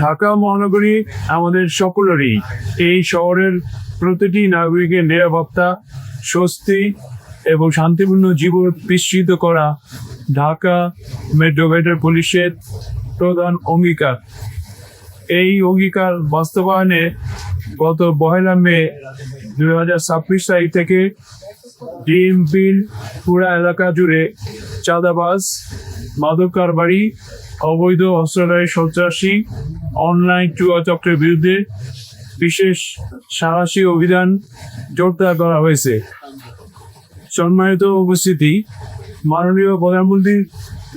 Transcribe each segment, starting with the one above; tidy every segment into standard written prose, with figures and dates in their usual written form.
ঢাকা মহানগরী আমাদের সকলেরই। এই শহরের প্রতিটি নাগরিকের নিরাপত্তা, স্বস্তি এবং শান্তিপূর্ণ জীবন নিশ্চিত করা ঢাকা মেট্রোপলিটন পুলিশের প্রধান অঙ্গীকার। এই অঙ্গীকার বাস্তবায়নে গত 1 মে 2026 তারিখ থেকে ডিএমপির পুরা এলাকা জুড়ে চাঁদাবাজ, মাদক কারবারি, অবৈধ অস্ত্রধারী সন্ত্রাসী, অনলাইন জুয়া চক্রের বিরুদ্ধে বিশেষ সাহসী অভিযান জোরদার করা হয়েছে। সম্মানিত উপস্থিতি, মাননীয় প্রধানমন্ত্রীর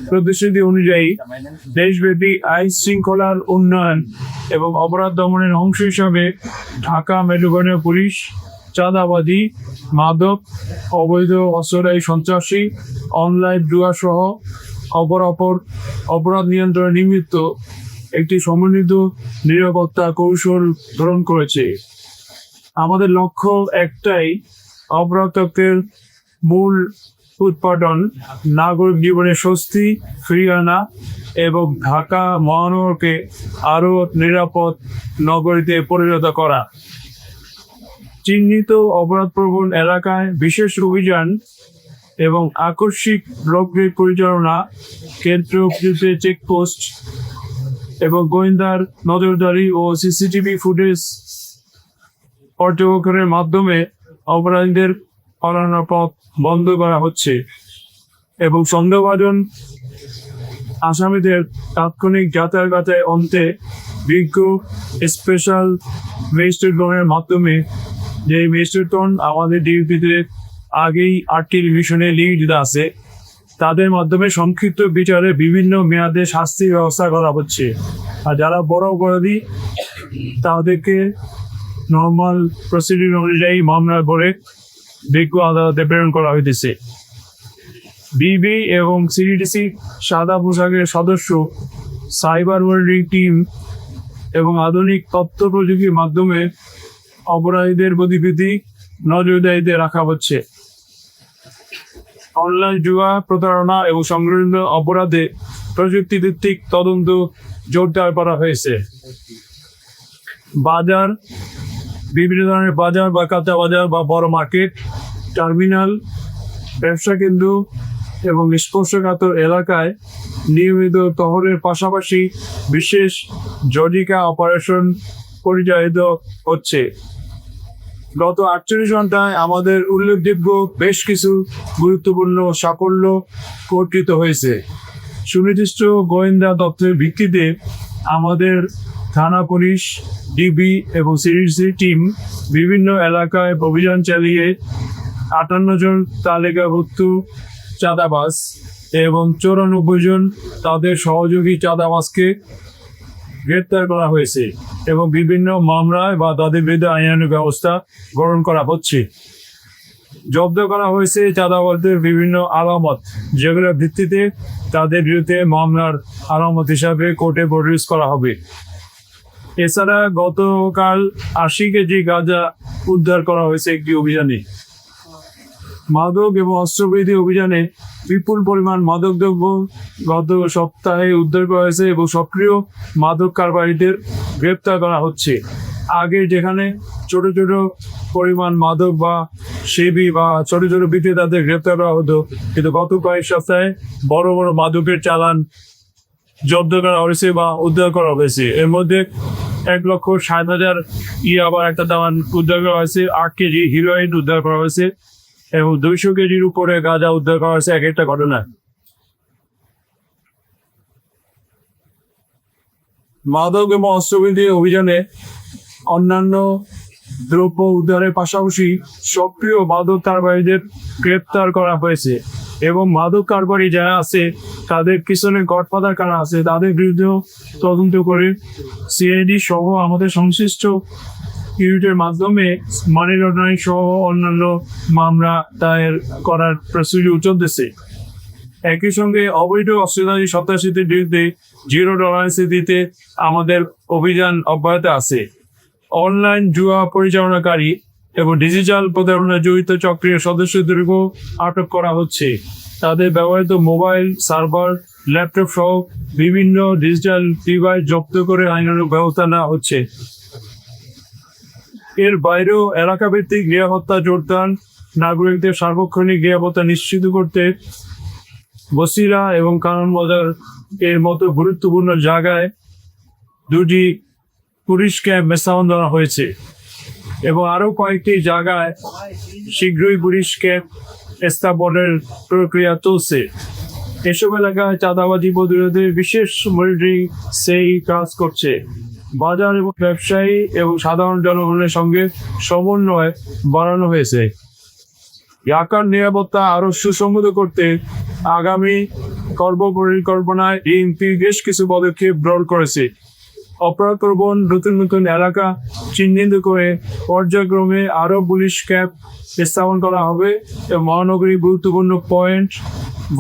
প্রতিশ্রুতি অনুযায়ী দেশব্যাপী আইন শৃঙ্খলার উন্নয়ন এবং অপরাধ দমনের অংশ হিসাবে ঢাকা মেট্রোপলিটন পুলিশ চাঁদাবাজি, মাদক, অবৈধ অস্ত্রধারী সন্ত্রাসী, অনলাইন জুয়া সহ অপরাধ নিয়ন্ত্রণে নিমিত্ত একটি সমন্বিত নিরাপত্তা কৌশল গ্রহণ করেছে। আমাদের লক্ষ্য একটাই, অপরাধ তত্ত্বের মূল উৎপাদন, নাগরিক জীবনে স্বস্তি ফিরিয়ে আনা এবং ঢাকা মহানগরকে আরও নিরাপদ নগরীতে পরিণত করা। চিহ্নিত অপরাধপ্রবণ এলাকায় বিশেষ অভিযান এবং আকস্মিক ব্লকগ্রেড পরিচালনা, কেন্দ্রীয় চেকপোস্ট এবং গোয়েন্দার নজরদারি ও সিসিটিভি ফুটেজ পর্যবেক্ষণের মাধ্যমে অপরাধীদের পালানোর পথ বন্ধ করা হচ্ছে এবং সন্দেহভাজন আসামিদের তাৎক্ষণিক যাতায়াতের অন্তে বিজ্ঞ স্পেশাল ম্যাজিস্ট্রেটগণের মাধ্যমে, যে ম্যাজিস্ট্রেটগণ আমাদের ডিউটিতে আগেই 8টি ডিভিশনে লিড আছে, তাদের মাধ্যমে সংক্ষিপ্ত বিচারে বিভিন্ন মেয়াদে শাস্তির ব্যবস্থা করা হচ্ছে। আর যারা বড় অপরাধী তাদেরকে নর্মাল প্রসিডিউর অনুযায়ী মামলা করে বিজ্ঞ আদালতে প্রেরণ করা হইতেছে। বিবি এবং সিডিডিসি সাদা পোশাকের সদস্য, সাইবার ওয়ার্ল্ডিং টিম এবং আধুনিক তথ্য প্রযুক্তির মাধ্যমে অপরাধীদের গতিবিধি নজরদারিতে রাখা হচ্ছে। অনলাইন জুয়া, প্রতারণা এবং সংগঠিত অপরাধে প্রযুক্তিভিত্তিক তদন্ত জোরদার করা হয়েছে। বাজার, বিভিন্ন ধরনের বাজার বা কাঁচা বাজার বা বড় মার্কেট, টার্মিনাল, ব্যবসা কেন্দ্র এবং স্পর্শকাতর এলাকায় নিয়মিত টহলের পাশাপাশি বিশেষ জটিকা অপারেশন পরিচালিত হচ্ছে। গত 48 ঘন্টায় আমাদের উল্লেখযোগ্য বেশ কিছু গুরুত্বপূর্ণ সাফল্য অর্জিত হয়েছে। সুনির্দিষ্ট গোয়েন্দা তথ্যের ভিত্তিতে আমাদের থানা পুলিশ, ডিবি এবং সিডিসি টিম বিভিন্ন এলাকায় অভিযান চালিয়ে 58 জন তালিকাভুক্ত চাঁদাবাজ এবং 94 জন তাদের সহযোগী চাঁদাবাজকে গ্রেপ্তার করা হয়েছে এবং বিভিন্ন মামলায় বা তাদের বিরুদ্ধে আইনানুগ ব্যবস্থা গ্রহণ করা হচ্ছে। জব্দ করা হয়েছে চাঁদাবাজদের বিভিন্ন আলামত, যেগুলোর ভিত্তিতে তাদের বিরুদ্ধে মামলার আলামত হিসাবে কোর্টে প্রডিউস করা হবে। এছাড়া গতকাল 80 কেজি গাঁজা উদ্ধার করা হয়েছে একটি অভিযানে। মাদক এবং অস্ত্রবিরোধী অভিযানে বিপুল পরিমাণ মাদকদ্রব্য গত সপ্তাহে উদ্ধার করা হয়েছে এবং সক্রিয় মাদক কারবারিদের গ্রেপ্তার করা হচ্ছে। আগে যেখানে ছোট ছোট পরিমাণ মাদক বা সেবি বা ছোট ছোট বিক্রেতাদের গ্রেপ্তার করা হতো, কিন্তু গত কয়েক সপ্তাহে বড় বড় মাদকের চালান জব্দ করা হয়েছে বা উদ্ধার করা হয়েছে। এর মধ্যে 1,60,000 আবার একটা দামান উদ্ধার করা হয়েছে, 8 কেজি হিরোইন উদ্ধার করা হয়েছে এবং 200 কেজির উপরে গাঁজা উদ্ধার করা হয়েছে এক একটা ঘটনায়। মাদক এবং অস্ত্রবিরোধী অভিযানে অন্যান্য দ্রব্য উদ্ধারের পাশাপাশি সক্রিয় মাদক কারবারিদের গ্রেপ্তার করা হয়েছে এবং মাদক কারবারি যারা আছে তাদের পিছনে গডফাদার কারা আছে তাদের বিরুদ্ধেও তদন্ত করে সিআইডি সহ আমাদের সংশ্লিষ্ট ইউনিটের মাধ্যমে মানি লন্ডারিং সহ অন্যান্য মামলা দায়ের করার প্রসিডিউর চলতেছে। একই সঙ্গে অবৈধ অস্ত্রধারী সন্ত্রাসীদের বিরুদ্ধে 0 টলারেন্স দিতে আমাদের অভিযান অব্যাহত আছে। অনলাইন জুয়া পরিচালনাকারী এবং ডিজিটাল প্রতারণায় জড়িত চক্রের সদস্যদেরকেও আটক করা হচ্ছে। তাদের ব্যবহৃত মোবাইল, সার্ভার ল্যাপটপ সহ বিভিন্ন ডিজিটাল ডিভাইস জব্দ করে আইনানুগ ব্যবস্থা নেওয়া হচ্ছে। এর বাইরেও এলাকাভিত্তিক নিরাপত্তা জোরদার, নাগরিকদের সার্বক্ষণিক নিরাপত্তা নিশ্চিত করতে বসিরা এবং কারণ বাজার এর মতো গুরুত্বপূর্ণ জায়গায় 2টি পুলিশ ক্যাম্প স্থাপন করা হয়েছে এবং আরও কয়েকটি জায়গায় শীঘ্রই পুলিশ ক্যাম্প স্থাপনের প্রক্রিয়া চলছে। এসব এলাকায় চাঁদাবাজি প্রতিরোধে বিশেষ মনিটরিং সেই কাজ করছে। বাজার এবং ব্যবসায়ী এবং সাধারণ জনগণের সঙ্গে সমন্বয় বাড়ানো হয়েছে। ঢাকার নিরাপত্তা আরও সুসংহত করতে আগামী কর্মপরিকল্পনায় বিএনপি বেশ কিছু পদক্ষেপ গ্রহণ করেছে। অপরাধ প্রবণ নতুন নতুন এলাকা চিহ্নিত করে পর্যায়ক্রমে আরও পুলিশ ক্যাম্প স্থাপন করা হবে এবং মহানগরীর গুরুত্বপূর্ণ পয়েন্ট,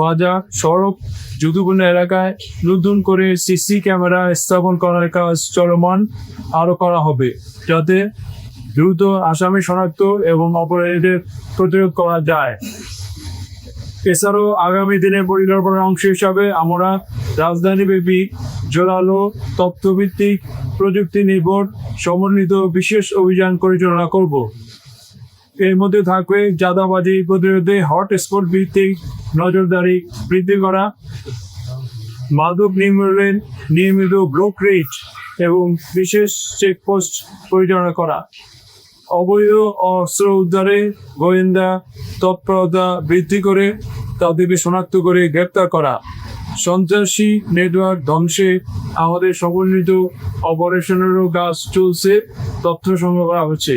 বাজার, সড়ক, ঝুঁকিপূর্ণ এলাকায় নতুন করে সিসি ক্যামেরা স্থাপন করার কাজ চলমান আরও করা হবে, যাতে দ্রুত আসামি শনাক্ত এবং অপরাধীদের প্রতিরোধ করা যায়। এছাড়াও আগামী দিনের পরিকল্পনার অংশ হিসাবে আমরা রাজধানীব্যাপী জোরালো তথ্যভিত্তিক প্রযুক্তি নির্ভর সমন্বিত বিশেষ অভিযান পরিচালনা করব। এর মধ্যে থাকবে চাঁদাবাজি প্রতিরোধে হটস্পট ভিত্তিক নজরদারি বৃদ্ধি করা, মাদক নির্মূলে নিয়মিত ব্লকরেজ এবং বিশেষ চেকপোস্ট পরিচালনা করা, অবৈধ অস্ত্র উদ্ধারে গোয়েন্দা তৎপরতা বৃদ্ধি করে তাদেরকে শনাক্ত করে গ্রেপ্তার করা, সন্ত্রাসী নেটওয়ার্ক ধ্বংসে আমাদের সমন্বিত অপারেশনেরও কাজ চলছে, তথ্য সংগ্রহ করা হচ্ছে।